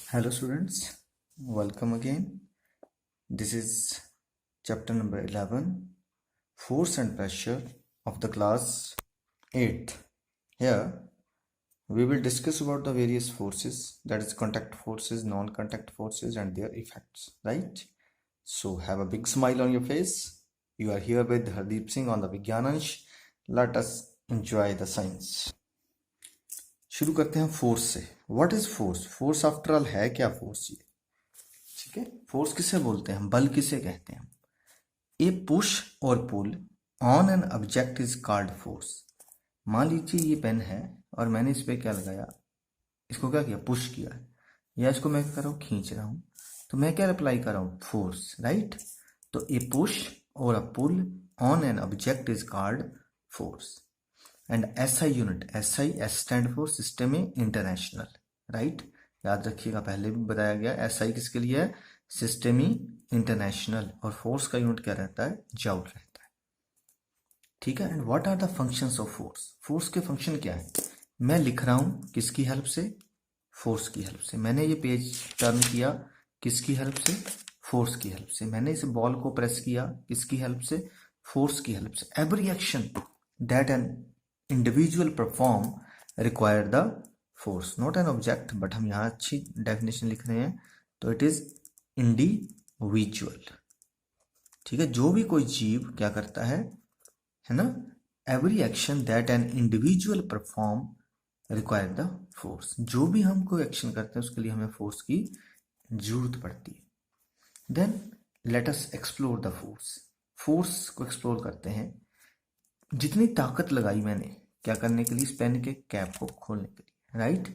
Hello students, welcome again. This is chapter number 11, Force and Pressure of the class 8th. Here we will discuss about the various forces, that is contact forces, non-contact forces and their effects, right? So have a big smile on your face. You are here with Hardeep Singh on the Vigyanansh. Let us enjoy the science. शुरू करते हैं force से. What is force? Force after all है क्या force? ये ठीक है. Force किसे बोलते हैं? बल किसे कहते हैं? ए पुश और pull on an object is called force. मान लीजिए ये पेन है और मैंने इस पे क्या लगाया, इसको क्या किया, पुश किया है, या इसको मैं कर रहा हूँ खींच रहा हूँ, तो मैं क्या अप्लाई कर रहा हूँ, फोर्स, राइट. तो ए पुश और a pull on an object is called force. And SI unit, SI, S stand for system international, right. याद रखिएगा, पहले भी बताया गया, एसआई किसके लिए है, सिस्टम इंटरनेशनल. और फोर्स का यूनिट क्या रहता है, जूल रहता है. ठीक है. And what are the functions of force? Force के फंक्शन क्या है? मैं लिख रहा हूं किसकी हेल्प से, फोर्स की हेल्प से. मैंने ये पेज टर्न किया किसकी हेल्प से, फोर्स की हेल्प से. मैंने इस बॉल को प्रेस किया किसकी हेल्प से, फोर्स की हेल्प से. Every action that an individual perform require the force, not an object, but हम यहाँ अच्छी डेफिनेशन लिख रहे हैं, तो इट इज इंडिविजुअल. ठीक है. जो भी कोई जीव क्या करता है ना, every action that an individual perform require the force. जो भी हम कोई एक्शन करते हैं उसके लिए हमें फोर्स की जरूरत पड़ती है. Then let us explore the force. Force को एक्सप्लोर करते हैं. जितनी ताकत लगाई मैंने क्या करने के लिए, इस पेन के कैप को खोलने के लिए, राइट.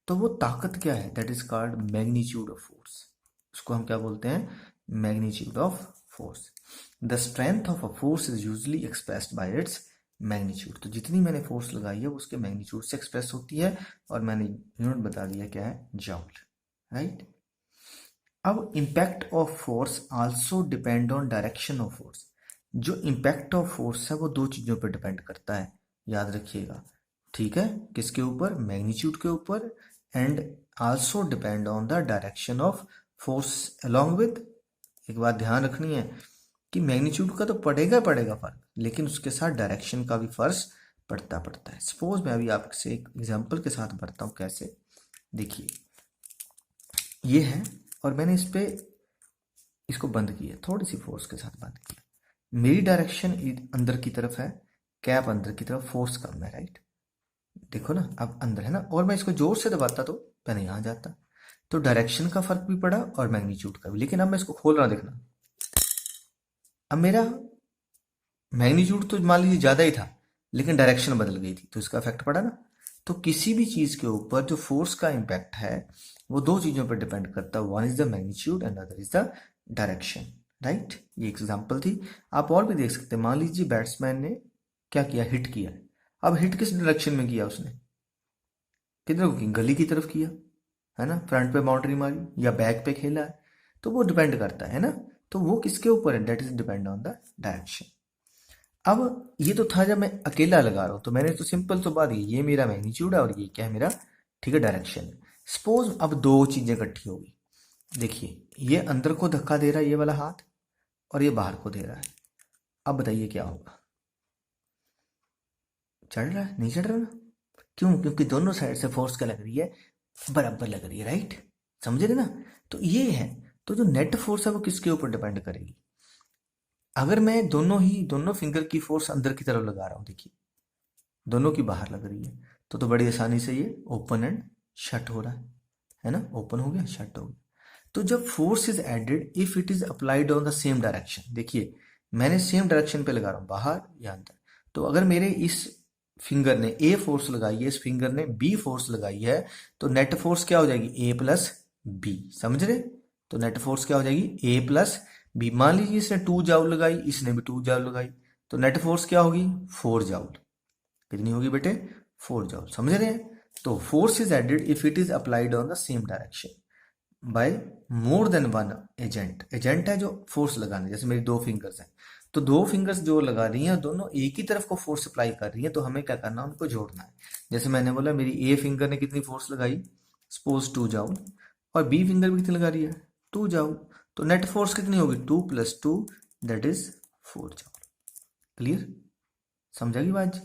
तो वो ताकत क्या है, that is called magnitude of force. उसको हम क्या बोलते हैं, magnitude of force. The strength of a force is usually expressed by its magnitude. तो जितनी मैंने फोर्स लगाई है वो उसके मैग्नीट्यूड से एक्सप्रेस होती है, और मैंने यूनिट बता दिया क्या है, जूल, राइट. अब impact of force also depend on direction of force. जो इम्पैक्ट ऑफ फोर्स है वो दो चीजों पर डिपेंड करता है, याद रखिएगा. ठीक है. किसके ऊपर, मैग्नीट्यूड के ऊपर. And also depend on the direction of force along with. एक बात ध्यान रखनी है कि मैग्नीट्यूड का तो पड़ेगा फर्क, लेकिन उसके साथ डायरेक्शन का भी फर्क पड़ता है. सपोज मैं अभी आपसे एक एग्जांपल के साथ बताता हूँ कैसे. देखिए ये है और मैंने इस पे इसको बंद किया, थोड़ी सी फोर्स के साथ बंद किया. मेरी डायरेक्शन अंदर की तरफ है, कैप अंदर की तरफ, फोर्स कम है, राइट. देखो ना, अब अंदर है ना, और मैं इसको जोर से दबाता तो पहले यहां जाता. तो डायरेक्शन का फर्क भी पड़ा और मैग्नीट्यूड का भी. लेकिन अब मैं इसको खोल रहा, देखना, अब मेरा मैग्नीट्यूड तो मान लीजिए ज्यादा ही था, लेकिन डायरेक्शन बदल गई थी, तो इसका इफेक्ट पड़ा ना. तो किसी भी चीज के ऊपर जो फोर्स का इम्पैक्ट है वो दो चीजों पर डिपेंड करता है. One is the magnitude and other is the direction, right. ये एग्जांपल थी. आप और भी देख सकते हैं. मान लीजिए बैट्समैन ने क्या किया, हिट किया. अब हिट किस डायरेक्शन में किया उसने, किधर को, गली की तरफ किया है ना, फ्रंट पे बाउंड्री मारी या बैक पे खेला है, तो वो डिपेंड करता है ना. तो वो किसके ऊपर है, that is depend on the direction. अब ये तो था जब मैं अकेला लगा रहा हूं, तो मैंने तो सिंपल तो बात ये मेरा मैग्नीट्यूड है और ये क्या है मेरा, ठीक है, डायरेक्शन. सपोज अब दो चीजें इकट्ठी हो गई. देखिए ये अंदर को धक्का दे रहा है ये वाला हाथ, और ये बाहर को दे रहा है. अब बताइए क्या होगा, चढ़ रहा है, नहीं चढ़ रहा ना. क्यों? क्योंकि दोनों साइड से फोर्स क्या लग रही है, बराबर लग रही है, राइट. समझे ना. तो ये है. तो जो नेट फोर्स है वो किसके ऊपर डिपेंड करेगी. अगर मैं दोनों फिंगर की फोर्स अंदर की तरफ लगा रहा हूं, देखिए दोनों की बाहर लग रही है, तो बड़ी आसानी से ये ओपन एंड शट हो रहा है ना, ओपन हो गया, शट हो गया. तो जब force is added if it is applied on the same direction, देखिए मैंने सेम डायरेक्शन पे लगा रहा हूं, बाहर या अंदर. तो अगर मेरे इस फिंगर ने ए फोर्स लगाई है, इस फिंगर ने बी फोर्स लगाई है, तो नेट फोर्स क्या हो जाएगी, ए प्लस बी. समझ रहे. तो नेट फोर्स क्या हो जाएगी, ए प्लस बी. मान लीजिए इसने 2 जाउल लगाई, इसने भी 2 जाउल लगाई, तो नेट फोर्स क्या होगी, 4 जाउल. कितनी होगी बेटे, 4 जाउल. समझ रहे हैं. तो force is added if it is applied on the same direction by more than one agent. Agent है जो फोर्स लगाने, जैसे मेरी दो फिंगर्स हैं, तो दो फिंगर्स जो लगा रही हैं दोनों एक ही तरफ को फोर्स अप्लाई कर रही हैं, तो हमें क्या करना है, उनको जोड़ना है. जैसे मैंने बोला मेरी ए फिंगर ने कितनी फोर्स लगाई, सपोज 2 जाउल, और बी फिंगर भी कितनी लगा रही है, 2 जूल। तो नेट फोर्स कितनी होगी, 2 + 2 दैट इज 4 जूल। क्लियर, समझा की बात।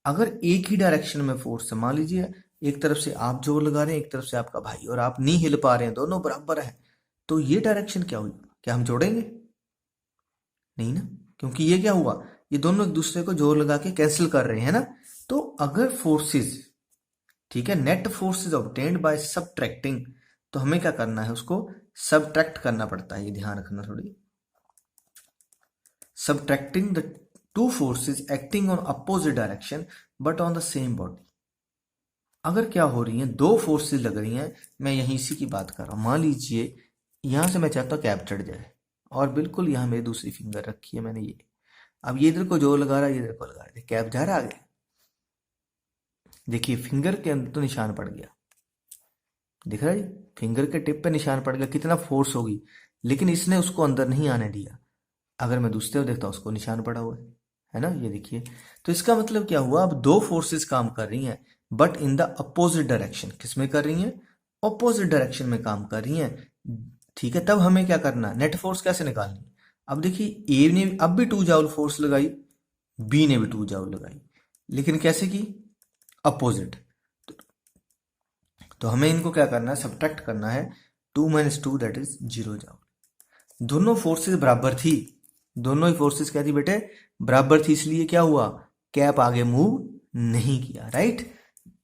अगर एक ही डायरेक्शन में फोर्स है, मान लीजिए एक तरफ से आप जोर लगा रहे हैं, एक तरफ से आपका भाई, और आप नहीं हिल पा रहे हैं, दोनों बराबर है, तो ये डायरेक्शन क्या हुई, क्या हम जोड़ेंगे, नहीं ना, क्योंकि ये क्या हुआ, ये दोनों एक दूसरे को जोर लगा के कैंसिल कर रहे हैं ना। तो अगर फोर्सेस, ठीक है, net force is obtained by subtracting, तो हमें क्या करना है, उसको सबट्रैक्ट करना पड़ता है, ये ध्यान रखना थोड़ी। Subtracting the two forces acting on opposite direction but on the same body. अगर क्या हो रही हैं, दो फोर्सेस लग रही हैं, मैं यहीं इसी की बात कर रहा हूं। मान लीजिए यहां से मैं चाहता हूं कैप चढ़ जाए, और बिल्कुल यहां मेरी दूसरी फिंगर रखी है मैंने, ये अब ये इधर को जोर लगा रहा है, ये इधर को लगा रहा है, कैप जा रहा है आगे, देखिए फिंगर के अंदर तो निशान पड़ गया, दिख रहा है, फिंगर के टिप पे निशान पड़ गया, कितना फोर्स होगी, लेकिन इसने उसको अंदर नहीं आने दिया। अगर मैं दूसरे को देखता हूं, उसको निशान पड़ा हुआ है ना, ये देखिए। तो इसका मतलब क्या हुआ, अब दो फोर्सेस काम कर रही हैं but in the opposite direction. किसमें कर रही हैं, अपोजिट डायरेक्शन में काम कर रही हैं, ठीक है। तब हमें क्या करना, नेट फोर्स कैसे निकालनी। अब देखिए ए ने अब भी 2 जूल फोर्स लगाई, बी ने भी 2 जूल लगाई, लेकिन कैसे की, अपोजिट। तो हमें इनको क्या करना है, सब्ट्रैक्ट करना है, 2 - 2 दैट इज 0 जूल। दोनों फोर्सेस बराबर थी, दोनों ही फोर्सेस क्या थी बेटे, बराबर थी, इसलिए क्या हुआ, कैप आगे मूव नहीं किया, राइट।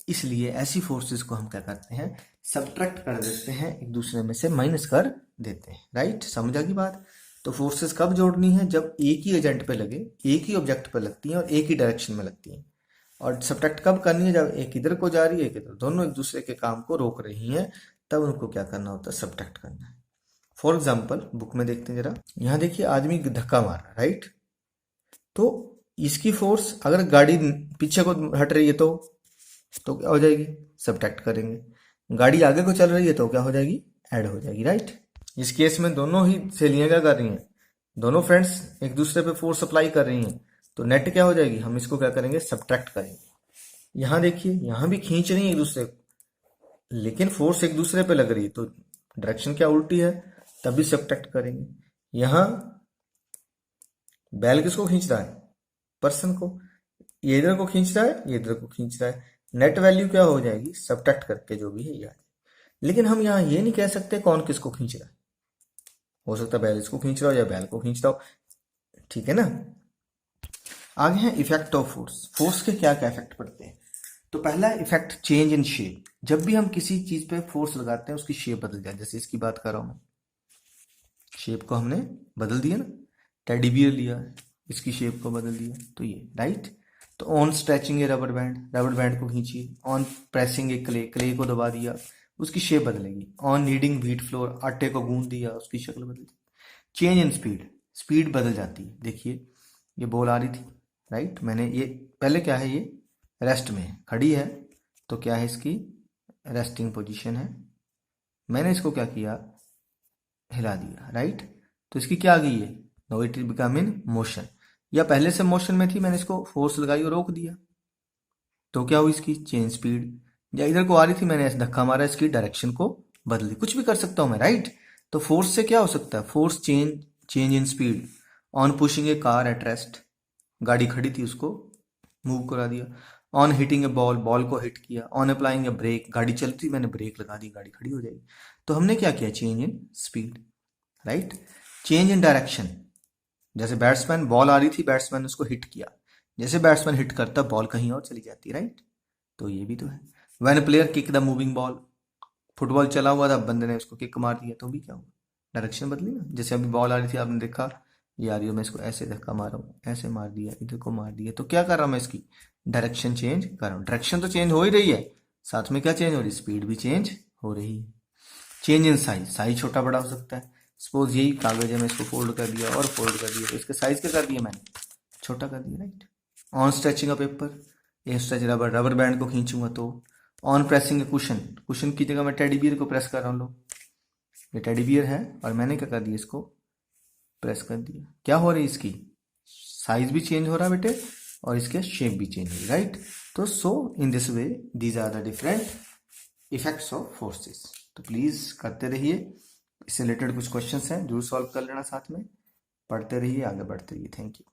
इसलिए ऐसी फोर्सेस को हम क्या करते हैं, सब्ट्रैक्ट कर देते हैं, एक दूसरे में से माइनस कर देते हैं, राइट। समझा की बात। तो फोर्सेस कब जोड़नी है, जब एक ही एजेंट पे लगे, एक ही ऑब्जेक्ट पे लगती हैं और एक ही डायरेक्शन में लगती हैं। और सब्ट्रैक्ट कब करनी है, जब एक इधर को जा रही है, एक इधर, दोनों एक दूसरे के काम को रोक रही हैं, तब उनको क्या करना होता है, सब्ट्रैक्ट करना है। फॉर एग्जाम्पल बुक में देखते हैं जरा, यहां देखिए आदमी धक्का मार रहा है, राइट। तो इसकी फोर्स, अगर गाड़ी पीछे को हट रही है तो क्या हो जाएगी, सब्ट्रैक्ट करेंगे। गाड़ी आगे को चल रही है तो क्या हो जाएगी, ऐड हो जाएगी, राइट। इस केस में दोनों ही सहेलियां क्या कर रही हैं, दोनों फ्रेंड्स एक दूसरे पे फोर्स अप्लाई कर रही हैं, तो नेट क्या हो जाएगी, हम इसको क्या करेंगे, सब्ट्रैक्ट करेंगे। यहां देखिए, यहां भी खींच रही है एक दूसरे को, लेकिन फोर्स एक दूसरे पे लग रही है, तो डायरेक्शन क्या उल्टी है, तभी सब्ट्रैक्ट करेंगे। यहां बैल किसको खींच रहा है, पर्सन को, ये इधर को खींच रहा है, ये इधर को खींच रहा है, नेट वैल्यू क्या हो जाएगी, सब्ट्रैक्ट करके जो भी है ये आ जाएगी। लेकिन हम यहाँ ये नहीं कह सकते कौन किसको खींच रहा है, हो सकता है बैल इसको खींच रहा हो या बैल को खींच रहा हो, ठीक है ना। आगे है इफेक्ट ऑफ फोर्स। फोर्स के क्या क्या इफेक्ट पड़ते हैं। तो पहला इफेक्ट, चेंज इन शेप। जब भी हम किसी चीज पे फोर्स लगाते हैं उसकी शेप बदल जाए, जैसे इसकी बात कर रहा हूं मैं, शेप को हमने बदल दिया ना, टेडी बियर लिया, इसकी शेप को बदल दिया, तो ये, राइट। तो on stretching a rubber band, rubber band को खींचिए, on pressing a clay, clay को दबा दिया, उसकी शेप बदलेगी। ऑन नीडिंग व्हीट फ्लोर, आटे को गूंद दिया, उसकी शक्ल बदलेगी। चेंज इन स्पीड, स्पीड बदल जाती है। देखिए ये बॉल आ रही थी, राइट, मैंने ये पहले क्या है, ये रेस्ट में है, खड़ी है, तो क्या है इसकी रेस्टिंग पोजीशन है, मैंने इसको क्या किया, हिला दिया, राइट। तो इसकी क्या आ गई है, no it become in motion, या पहले से मोशन में थी, मैंने इसको फोर्स लगाई और रोक दिया, तो क्या हुई इसकी चेंज स्पीड। या इधर को आ रही थी, मैंने ऐसे धक्का मारा, इसकी डायरेक्शन को बदल दी, कुछ भी कर सकता हूं मैं, राइट। तो फोर्स से क्या हो सकता है, force change in speed. On pushing a car at rest, गाड़ी खड़ी थी उसको मूव करा दिया। On hitting a ball, ball को हिट किया। ऑन अप्लाइंग ए ब्रेक, गाड़ी चलती मैंने ब्रेक लगा दी, गाड़ी खड़ी हो जाएगी। तो हमने क्या किया, change in speed, right. Change in direction, जैसे बैट्समैन, बॉल आ रही थी, बैट्समैन ने उसको हिट किया, जैसे बैट्समैन हिट करता बॉल कहीं और चली जाती, राइट। तो ये भी तो है। When player kick the moving ball, football चला हुआ था, बंदे ने उसको किक मार दिया, तो भी क्या हुआ, डायरेक्शन बदली ना। जैसे अभी बॉल आ रही थी, आपने देखा ये आ रही है, मैं इसको ऐसे धक्का मार रहा हूँ, ऐसे मार दिया, इधर को मार दिया, तो क्या कर रहा हूँ मैं, इसकी डायरेक्शन चेंज कर रहा हूँ। डायरेक्शन तो चेंज हो ही रही है, साथ में क्या चेंज हो रही है, स्पीड भी चेंज हो रही है। चेंज इन साइज, साइज छोटा बड़ा हो सकता है। सपोज यही कागज है, मैं इसको फोल्ड कर दिया और फोल्ड कर दिया, तो इसका साइज क्या कर दिया मैंने, छोटा कर दिया, right. On stretching a paper, ये स्ट्रेच रबर, रबर बैंड को खींचूंगा तो। On pressing A cushion, cushion की जगह मैं टेडी बियर को प्रेस कर रहा हूँ, लो ये टेडी बियर है और मैंने क्या कर दिया, इसको प्रेस कर दिया, क्या हो रही है, इसकी साइज भी चेंज हो रहा है बेटे, और इसके शेप भी चेंज हो रही है, राइट। तो so in this way these are the different effects of forces. तो प्लीज़ करते रहिए। इससे रिलेटेड कुछ क्वेश्चंस हैं, जरूर सॉल्व कर लेना, साथ में पढ़ते रहिए, आगे बढ़ते रहिए। Thank you.